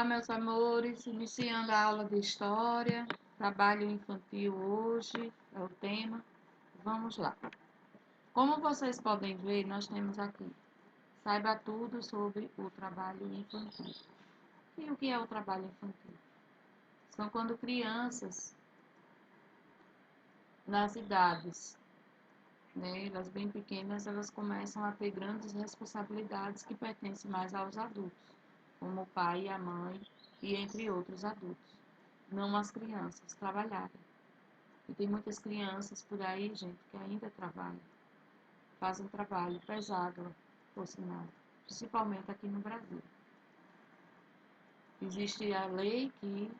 Olá, meus amores, iniciando a aula de História, trabalho infantil hoje, é o tema. Vamos lá. Como vocês podem ver, nós temos aqui, saiba tudo sobre o trabalho infantil. E o que é o trabalho infantil? São quando crianças, nas idades, elas bem pequenas, elas começam a ter grandes responsabilidades que pertencem mais aos adultos, como o pai e a mãe, e entre outros adultos. Não as crianças trabalharem. E tem muitas crianças por aí, gente, que ainda trabalham. Fazem trabalho pesado, por sinal, principalmente aqui no Brasil. Existe a lei que,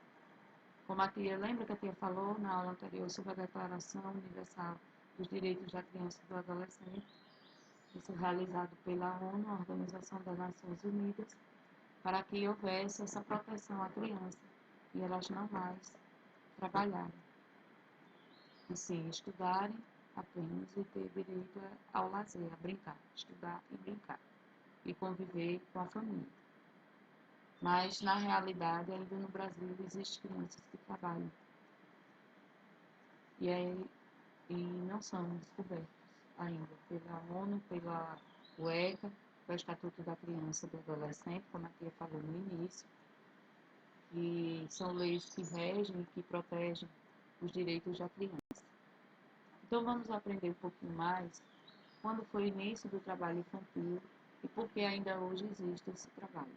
como a tia, lembra que a tia falou na aula anterior sobre a Declaração Universal dos Direitos da Criança e do Adolescente, isso realizado pela ONU, a Organização das Nações Unidas, para que houvesse essa proteção à criança e elas não mais trabalharem, e sim estudarem apenas e ter direito ao lazer, a brincar, estudar e brincar, e conviver com a família. Mas, na realidade, ainda no Brasil, existem crianças que trabalham e não são descobertas ainda pela ONU, pela UEFA, o Estatuto da Criança e do Adolescente, como a tia falou no início, que são leis que regem e que protegem os direitos da criança. Então, vamos aprender um pouquinho mais quando foi o início do trabalho infantil e por que ainda hoje existe esse trabalho.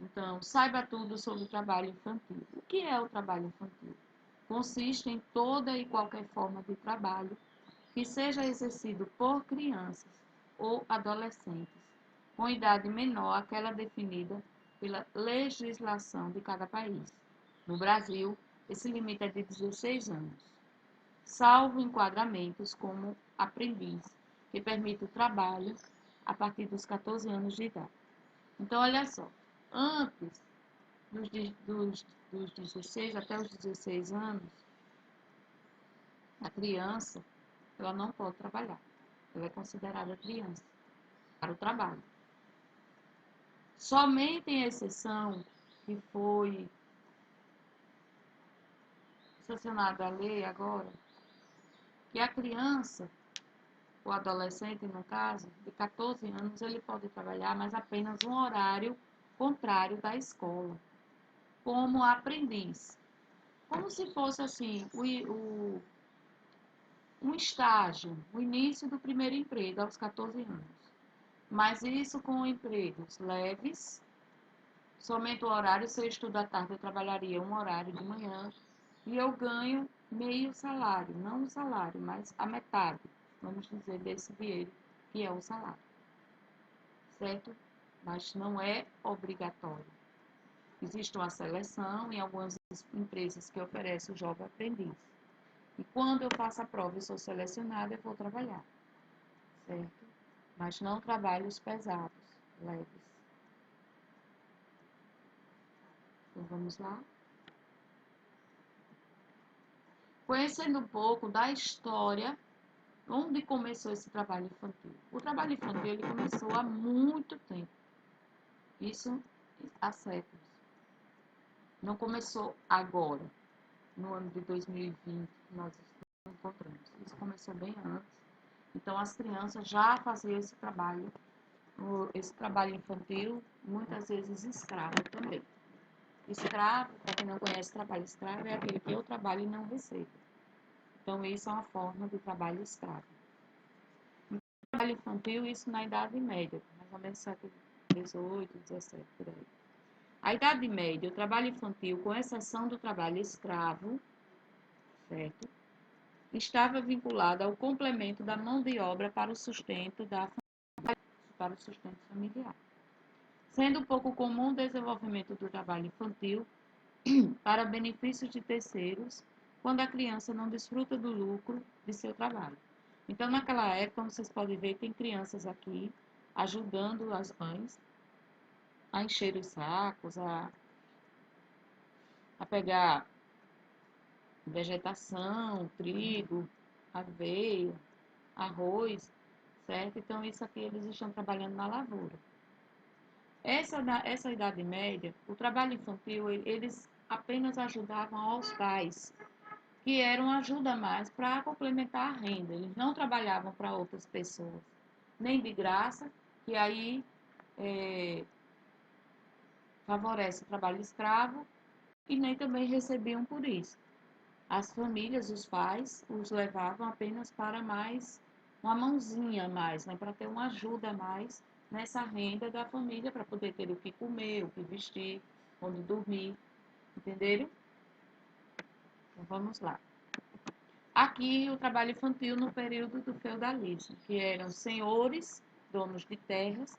Então, saiba tudo sobre o trabalho infantil. O que é o trabalho infantil? Consiste em toda e qualquer forma de trabalho que seja exercido por crianças ou adolescentes com idade menor àquela definida pela legislação de cada país. No Brasil, esse limite é de 16 anos, salvo enquadramentos como aprendiz, que permite o trabalho a partir dos 14 anos de idade. Então, olha só, antes dos 16 até os 16 anos, a criança ela não pode trabalhar. Ela é considerada criança para o trabalho. Somente em exceção que foi sancionada a lei agora, que a criança, o adolescente no caso, de 14 anos, ele pode trabalhar, mas apenas um horário contrário da escola, como aprendiz. Como se fosse assim, um estágio, o início do primeiro emprego aos 14 anos. Mas isso com empregos leves, somente o horário, se eu estudo à tarde, eu trabalharia um horário de manhã e eu ganho meio salário, não o salário, mas a metade, vamos dizer, desse dinheiro, que é o salário, certo? Mas não é obrigatório. Existe uma seleção em algumas empresas que oferecem o jovem aprendiz. E quando eu faço a prova e sou selecionada, eu vou trabalhar, certo? Mas não trabalhos pesados, leves. Então, vamos lá. Conhecendo um pouco da história, onde começou esse trabalho infantil. O trabalho infantil ele começou há muito tempo, isso há séculos. Não começou agora, no ano de 2020, que nós encontramos. Isso começou bem antes. Então, as crianças já faziam esse trabalho infantil, muitas vezes escravo também. Escravo, para quem não conhece, trabalho escravo é aquele que eu trabalho e não recebo. Então, isso é uma forma de trabalho escravo. Trabalho infantil, isso na Idade Média, mais ou menos século XVIII, XVII, por aí. A Idade Média, o trabalho infantil, com exceção do trabalho escravo, certo? Estava vinculado ao complemento da mão de obra para o sustento familiar. Sendo pouco comum o desenvolvimento do trabalho infantil para benefícios de terceiros, quando a criança não desfruta do lucro de seu trabalho. Então, naquela época, como vocês podem ver, tem crianças aqui ajudando as mães a encher os sacos, a pegar vegetação, trigo, aveia, arroz, certo? Então, isso aqui eles estão trabalhando na lavoura. Essa Idade Média, o trabalho infantil, eles apenas ajudavam aos pais, que eram ajuda a mais para complementar a renda. Eles não trabalhavam para outras pessoas, nem de graça, que aí favorece o trabalho escravo, e nem também recebiam por isso. As famílias, os pais, os levavam apenas para mais uma mãozinha a mais, né, para ter uma ajuda a mais nessa renda da família, para poder ter o que comer, o que vestir, onde dormir, entenderam? Então vamos lá. Aqui o trabalho infantil no período do feudalismo, que eram senhores, donos de terras,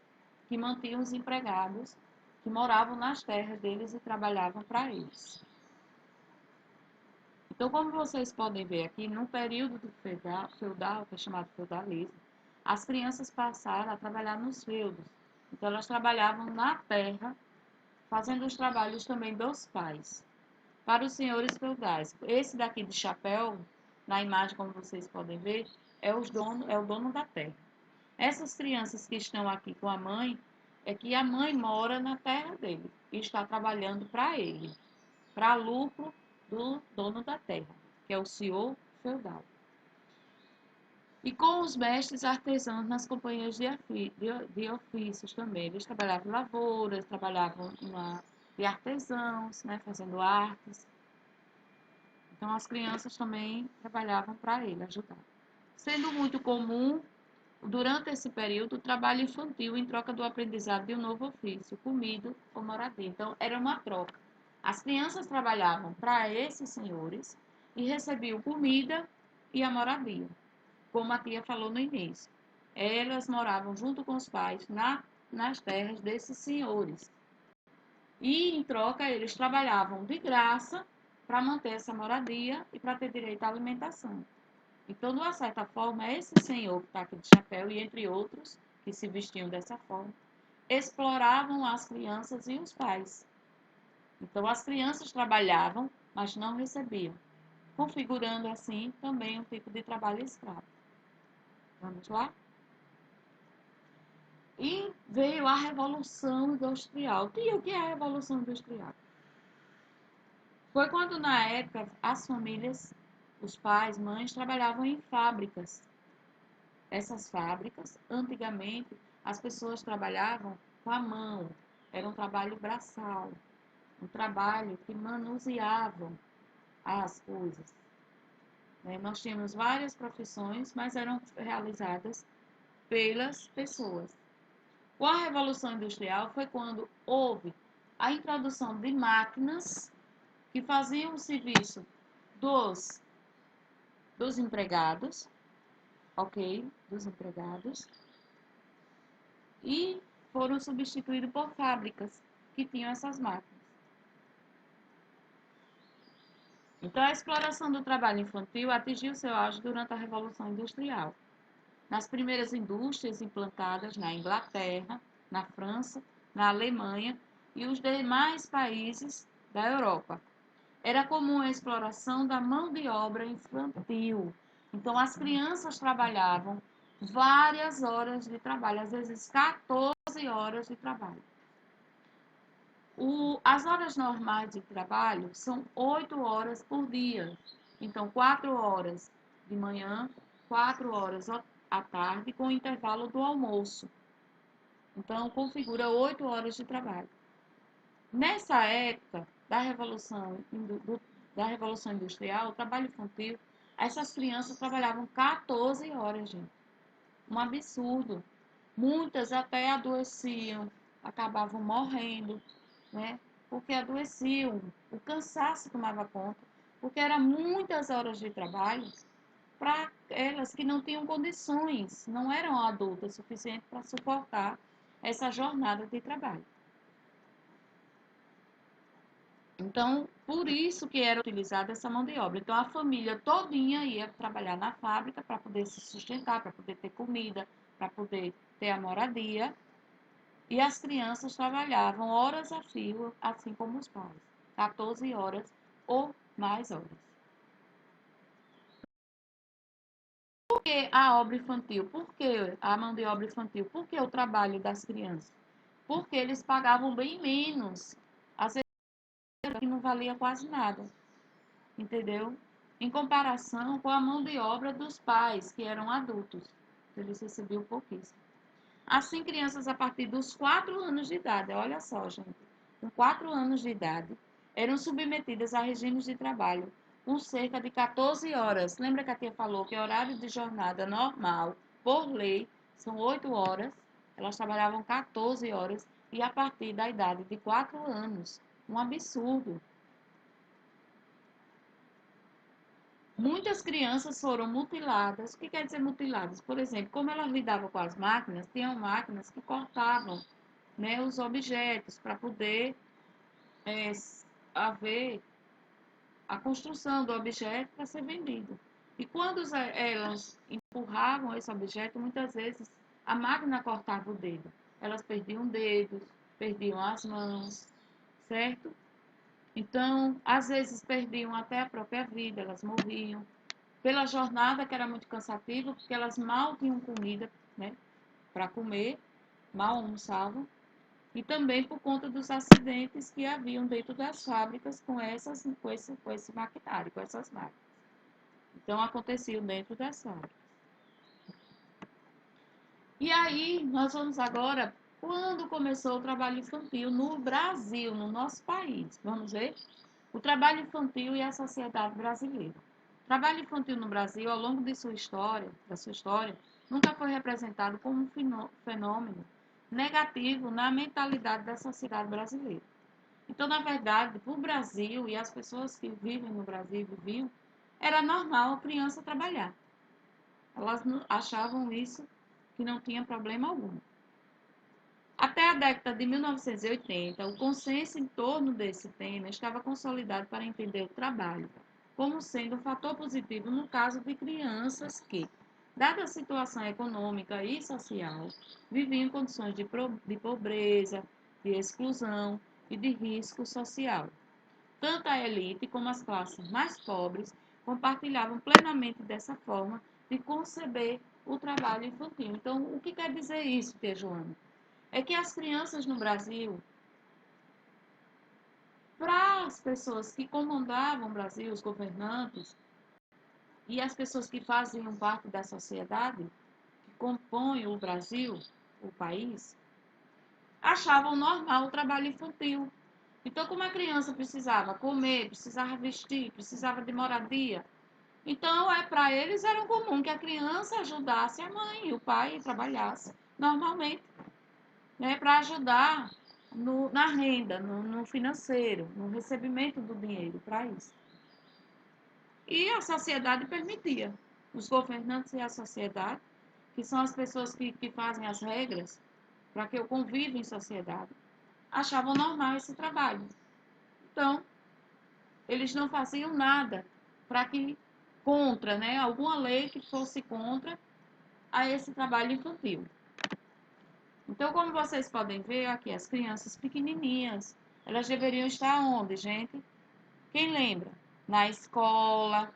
que mantinham os empregados que moravam nas terras deles e trabalhavam para eles. Então, como vocês podem ver aqui, no período do feudal, que é chamado feudalismo, as crianças passaram a trabalhar nos feudos. Então, elas trabalhavam na terra, fazendo os trabalhos também dos pais. Para os senhores feudais, esse daqui de chapéu, na imagem como vocês podem ver, é o dono da terra. Essas crianças que estão aqui com a mãe, é que a mãe mora na terra dele e está trabalhando para ele, para lucro do dono da terra, que é o senhor feudal. E com os mestres artesãos nas companhias de ofícios também. Eles trabalhavam em lavouras, trabalhavam de artesãos, né, fazendo artes. Então as crianças também trabalhavam para ele, ajudar. Sendo muito comum, durante esse período, o trabalho infantil em troca do aprendizado de um novo ofício, comida ou moradia. Então era uma troca. As crianças trabalhavam para esses senhores e recebiam comida e a moradia, como a tia falou no início. Elas moravam junto com os pais nas terras desses senhores. E, em troca, eles trabalhavam de graça para manter essa moradia e para ter direito à alimentação. Então, de uma certa forma, esse senhor que está aqui de chapéu, e entre outros que se vestiam dessa forma, exploravam as crianças e os pais. Então, as crianças trabalhavam, mas não recebiam, configurando assim também um tipo de trabalho escravo. Vamos lá? E veio a Revolução Industrial. E o que é a Revolução Industrial? Foi quando, na época, as famílias, os pais, mães, trabalhavam em fábricas. Essas fábricas, antigamente, as pessoas trabalhavam com a mão, era um trabalho braçal, um trabalho que manuseavam as coisas. Nós tínhamos várias profissões, mas eram realizadas pelas pessoas. Com a Revolução Industrial foi quando houve a introdução de máquinas que faziam o serviço dos, dos empregados, ok? Dos empregados, e foram substituídos por fábricas que tinham essas máquinas. Então, a exploração do trabalho infantil atingiu seu auge durante a Revolução Industrial. Nas primeiras indústrias implantadas na Inglaterra, na França, na Alemanha e os demais países da Europa. Era comum a exploração da mão de obra infantil. Então, as crianças trabalhavam várias horas de trabalho, às vezes 14 horas de trabalho. As horas normais de trabalho são 8 horas por dia. Então, 4 horas de manhã, 4 horas à tarde, com o intervalo do almoço. Então, configura 8 horas de trabalho. Nessa época da Revolução Industrial, o trabalho infantil, essas crianças trabalhavam 14 horas, gente. Um absurdo. Muitas até adoeciam, acabavam morrendo, né? Porque adoeciam, o cansaço tomava conta, porque eram muitas horas de trabalho para elas que não tinham condições, não eram adultas suficientes para suportar essa jornada de trabalho. Então, por isso que era utilizada essa mão de obra. Então, a família todinha ia trabalhar na fábrica para poder se sustentar, para poder ter comida, para poder ter a moradia. E as crianças trabalhavam horas a fio, assim como os pais, 14 horas ou mais horas. Por que a obra infantil? Por que a mão de obra infantil? Por que o trabalho das crianças? porque eles pagavam bem menos. Às vezes não valia quase nada, entendeu? Em comparação com a mão de obra dos pais, que eram adultos. Eles recebiam pouquíssimo. Assim, crianças a partir dos 4 anos de idade, olha só, gente, com 4 anos de idade, eram submetidas a regimes de trabalho com cerca de 14 horas. Lembra que a tia falou que horário de jornada normal, por lei, são 8 horas? Elas trabalhavam 14 horas e a partir da idade de 4 anos. Um absurdo. Muitas crianças foram mutiladas. O que quer dizer mutiladas? Por exemplo, como elas lidavam com as máquinas, tinham máquinas que cortavam, né, os objetos para poder haver a construção do objeto para ser vendido. E quando elas empurravam esse objeto, muitas vezes a máquina cortava o dedo. Elas perdiam dedos, perdiam as mãos, certo? Então, às vezes perdiam até a própria vida, elas morriam. Pela jornada que era muito cansativa, porque elas mal tinham comida, né, para comer, mal almoçavam, e também por conta dos acidentes que haviam dentro das fábricas com esse maquinário, com essas máquinas. Então, aconteciam dentro das fábricas. E aí, nós vamos agora, quando começou o trabalho infantil no Brasil, no nosso país. Vamos ver? O trabalho infantil e a sociedade brasileira. O trabalho infantil no Brasil, ao longo de da sua história, nunca foi representado como um fenômeno negativo na mentalidade da sociedade brasileira. Então, na verdade, para o Brasil e as pessoas que vivem no Brasil viviam, era normal a criança trabalhar. Elas achavam isso que não tinha problema algum. Até a década de 1980, o consenso em torno desse tema estava consolidado para entender o trabalho como sendo um fator positivo no caso de crianças que, dada a situação econômica e social, viviam em condições de pobreza, de exclusão e de risco social. Tanto a elite como as classes mais pobres compartilhavam plenamente dessa forma de conceber o trabalho infantil. Então, o que quer dizer isso, tia Joana? É que as crianças no Brasil, para as pessoas que comandavam o Brasil, os governantes, e as pessoas que faziam parte da sociedade, que compõem o Brasil, o país, achavam normal o trabalho infantil. Então, como a criança precisava comer, precisava vestir, precisava de moradia, então para eles era comum que a criança ajudasse a mãe e o pai trabalhasse normalmente, né, para ajudar na renda, no financeiro, no recebimento do dinheiro para isso. E a sociedade permitia. Os governantes e a sociedade, que são as pessoas que fazem as regras para que eu conviva em sociedade, achavam normal esse trabalho. Então, eles não faziam nada para que contra, né, alguma lei que fosse contra a esse trabalho infantil. Então, como vocês podem ver aqui, as crianças pequenininhas, elas deveriam estar onde, gente? Quem lembra? Na escola,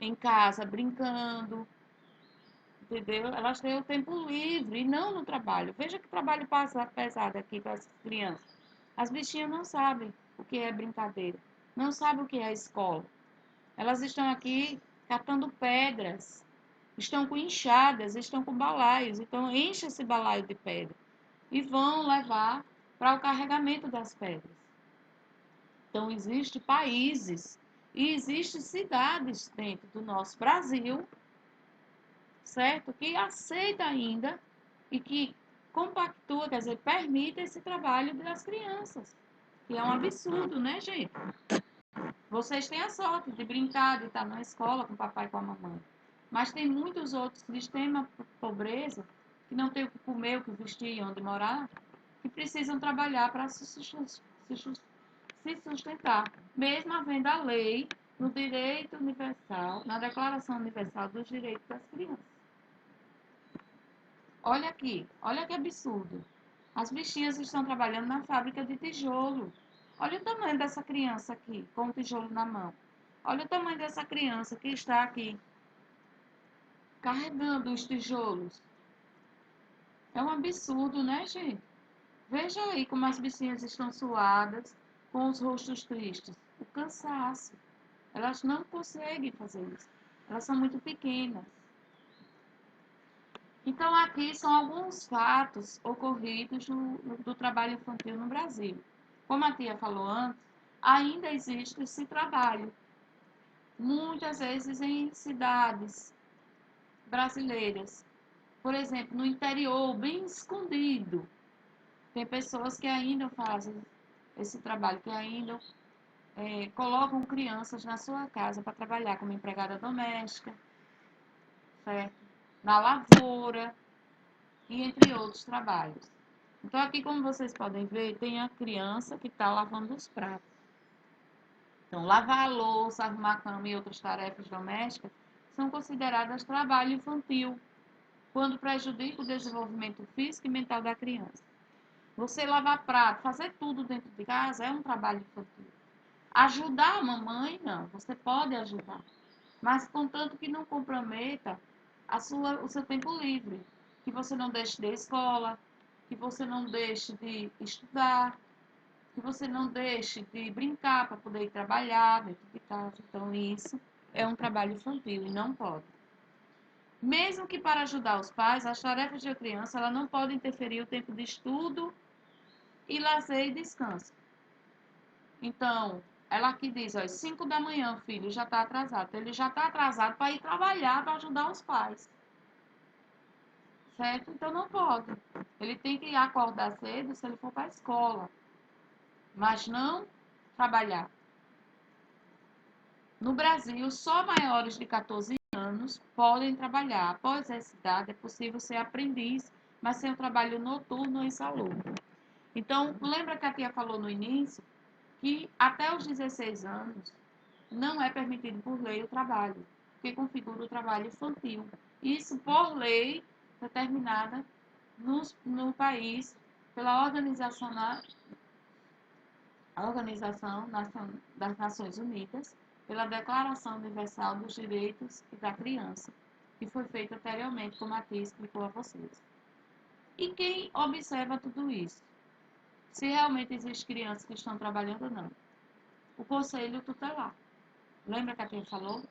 em casa, brincando, entendeu? Elas têm o tempo livre e não no trabalho. Veja que trabalho pesado aqui para as crianças. As bichinhas não sabem o que é brincadeira, não sabem o que é escola. Elas estão aqui catando pedras, estão com enxadas, estão com balaios. Então, enche esse balaio de pedra e vão levar para o carregamento das pedras. Então, existem países e existem cidades dentro do nosso Brasil, certo? Que aceita ainda e que compactua, quer dizer, permite esse trabalho das crianças. Que é um absurdo, né, gente? Vocês têm a sorte de brincar, de estar na escola com o papai e com a mamãe. Mas tem muitos outros de extrema pobreza, que não têm o que comer, o que vestir, onde morar, que precisam trabalhar para se sustentar, mesmo havendo a lei no direito universal, na Declaração Universal dos Direitos das Crianças. Olha aqui, olha que absurdo. As bichinhas estão trabalhando na fábrica de tijolo. Olha o tamanho dessa criança aqui, com o tijolo na mão. Olha o tamanho dessa criança que está aqui, carregando os tijolos. É um absurdo, né, gente? Veja aí como as bichinhas estão suadas, com os rostos tristes. O cansaço. Elas não conseguem fazer isso. Elas são muito pequenas. Então, aqui são alguns fatos ocorridos do trabalho infantil no Brasil. Como a tia falou antes, ainda existe esse trabalho. Muitas vezes em cidades brasileiras. Por exemplo, no interior, bem escondido. Tem pessoas que ainda fazem esse trabalho, que ainda colocam crianças na sua casa para trabalhar como empregada doméstica, certo? Na lavoura e entre outros trabalhos. Então, aqui, como vocês podem ver, tem a criança que está lavando os pratos. Então, lavar a louça, arrumar a cama e outras tarefas domésticas são consideradas trabalho infantil, quando prejudica o desenvolvimento físico e mental da criança. Você lavar prato, fazer tudo dentro de casa é um trabalho infantil. Ajudar a mamãe, não, você pode ajudar, mas contanto que não comprometa o seu tempo livre, que você não deixe de ir à escola, que você não deixe de estudar, que você não deixe de brincar para poder ir trabalhar dentro de casa. Então, isso é um trabalho infantil e não pode. Mesmo que para ajudar os pais, as tarefas de criança ela não podem interferir o tempo de estudo e lazer e descanso. Então, ela aqui diz, ó, 5 da manhã, filho, já está atrasado. Então, ele já está atrasado para ir trabalhar, para ajudar os pais. Certo? Então, não pode. Ele tem que acordar cedo se ele for para a escola. Mas não trabalhar. No Brasil, só maiores de 14 anos podem trabalhar. Após essa idade, é possível ser aprendiz, mas sem o trabalho noturno e insalubre. Então, lembra que a tia falou no início que até os 16 anos não é permitido por lei o trabalho, que configura o trabalho infantil. Isso por lei determinada no país pela Organização das Nações Unidas, pela Declaração Universal dos Direitos da Criança, que foi feita anteriormente, como a tia explicou a vocês. E quem observa tudo isso? Se realmente existem crianças que estão trabalhando ou não? O Conselho Tutelar. Lembra que a tia falou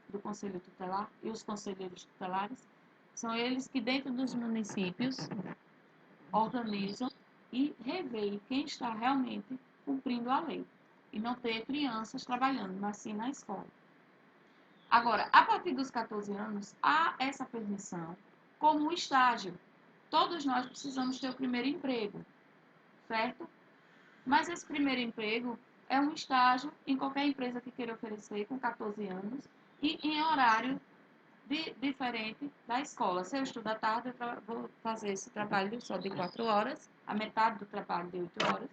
do Conselho Tutelar e os conselheiros tutelares? São eles que dentro dos municípios organizam e reveem quem está realmente cumprindo a lei. E não ter crianças trabalhando, mas sim na escola. Agora, a partir dos 14 anos, há essa permissão como um estágio. Todos nós precisamos ter o primeiro emprego, certo? Mas esse primeiro emprego é um estágio em qualquer empresa que queira oferecer com 14 anos e em horário diferente da escola. Se eu estudo à tarde, eu vou fazer esse trabalho só de 4 horas, a metade do trabalho de 8 horas,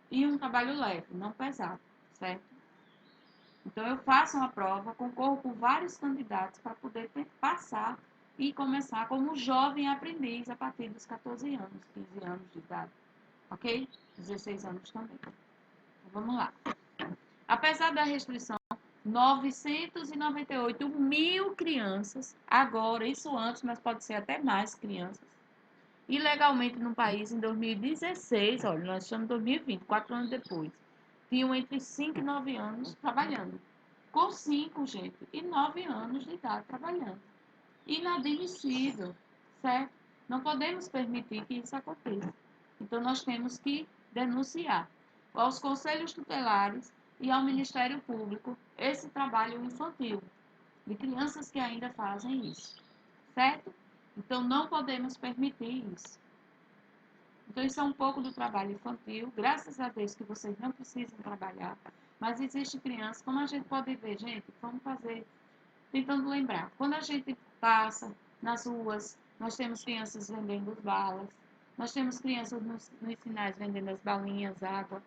e um trabalho leve, não pesado, certo? Então, eu faço uma prova, concorro com vários candidatos para poder passar e começar como jovem aprendiz a partir dos 14 anos, 15 anos de idade, ok? 16 anos também. Então, vamos lá. Apesar da restrição, 998 mil crianças, agora, isso antes, mas pode ser até mais crianças, ilegalmente no país em 2016, olha, nós estamos em 2020, 4 anos depois, tinham entre 5 e 9 anos trabalhando. Com 5, gente, e 9 anos de idade trabalhando. Inadmissível, certo? Não podemos permitir que isso aconteça. Então, nós temos que denunciar aos conselhos tutelares e ao Ministério Público esse trabalho infantil de crianças que ainda fazem isso, certo? Então, não podemos permitir isso. Então, isso é um pouco do trabalho infantil. Graças a Deus que vocês não precisam trabalhar, mas existe criança, como a gente pode ver, gente, vamos fazer, tentando lembrar. Quando a gente passa nas ruas, nós temos crianças vendendo balas, nós temos crianças nos sinais vendendo as balinhas, água,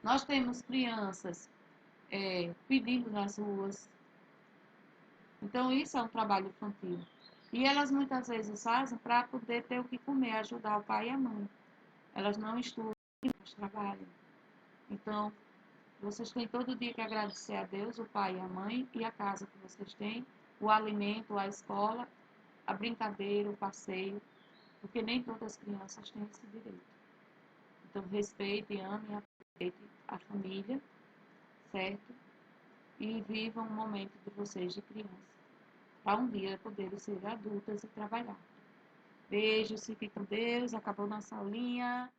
nós temos crianças pedindo nas ruas. Então, isso é um trabalho infantil. E elas muitas vezes fazem para poder ter o que comer, ajudar o pai e a mãe. Elas não estudam, mas trabalham. Então, vocês têm todo dia que agradecer a Deus, o pai e a mãe, e a casa que vocês têm, o alimento, a escola, a brincadeira, o passeio, porque nem todas as crianças têm esse direito. Então, respeitem, amem, aproveitem a família, certo? E vivam um momento de vocês de criança, para um dia poderem ser adultas e trabalhar. Beijos, fiquem com Deus, acabou nossa aulinha.